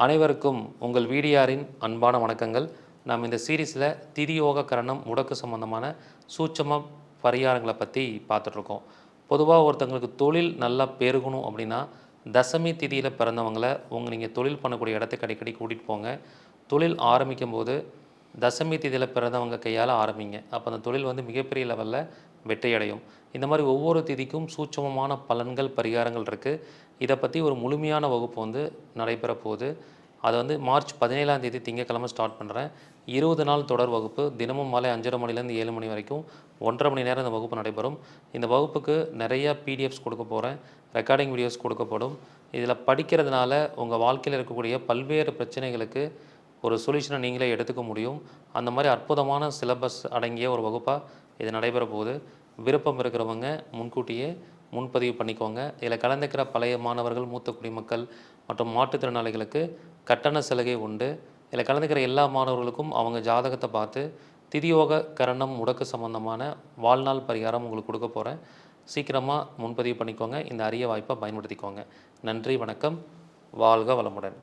அனைவருக்கும் உங்கள் வீடியாரின் அன்பான வணக்கங்கள். நாம் இந்த சீரீஸில் திதியோக கரணம் முடக்கு சம்பந்தமான சூட்சம பரிகாரங்களை பற்றி பார்த்துட்ருக்கோம். பொதுவாக ஒருத்தங்களுக்கு தொழில் நல்லா பெருகணும் அப்படின்னா தசமி திதியில் பிறந்தவங்களை நீங்கள் தொழில் பண்ணக்கூடிய இடத்துக்கு அடிக்கடி கூட்டிகிட்டு போங்க. தொழில் ஆரம்பிக்கும் போது தசமி திதியில் பிறந்தவங்க கையால் ஆரம்பிங்க. அப்போ அந்த தொழில் மிகப்பெரிய லெவலில் வெற்றியடையும். இந்த மாதிரி ஒவ்வொரு திதிக்கும் சூட்சமமான பலன்கள் பரிகாரங்கள் இருக்குது. இதை பற்றி ஒரு முழுமையான வகுப்பு நடைபெற போகுது. அதை மார்ச் 17ஆம் தேதி திங்கட்கிழமை ஸ்டார்ட் பண்ணுறேன். 20 நாள் தொடர் வகுப்பு. தினமும் மாலை 5:30 மணிலேருந்து 7 மணி வரைக்கும் 1.5 மணி நேரம் இந்த வகுப்பு நடைபெறும். இந்த வகுப்புக்கு நிறையா பிடிஎஃப்ஸ் கொடுக்க போகிறேன். ரெக்கார்டிங் வீடியோஸ் கொடுக்கப்படும். இதில் படிக்கிறதுனால உங்கள் வாழ்க்கையில் இருக்கக்கூடிய பல்வேறு பிரச்சனைகளுக்கு ஒரு சொல்யூஷனை நீங்களே எடுத்துக்க முடியும். அந்த மாதிரி அற்புதமான சிலபஸ் அடங்கிய ஒரு வகுப்பாக இது நடைபெற போகுது. விருப்பம் இருக்கிறவங்க முன்கூட்டியே முன்பதிவு பண்ணிக்கோங்க. இதில் கலந்துக்கிற பழைய மாணவர்கள், மூத்த குடிமக்கள் மற்றும் மாற்றுத்திறனாளிகளுக்கு கட்டண சலுகை உண்டு. இதில் கலந்துக்கிற எல்லா மாணவர்களுக்கும் அவங்க ஜாதகத்தை பார்த்து திதியோக கரணம் முடக்கு சம்பந்தமான வாழ்நாள் பரிகாரம் உங்களுக்கு கொடுக்க போகிறேன். சீக்கிரமாக முன்பதிவு பண்ணிக்கோங்க. இந்த அரிய வாய்ப்பை பயன்படுத்திக்கோங்க. நன்றி, வணக்கம், வாழ்க வளமுடன்.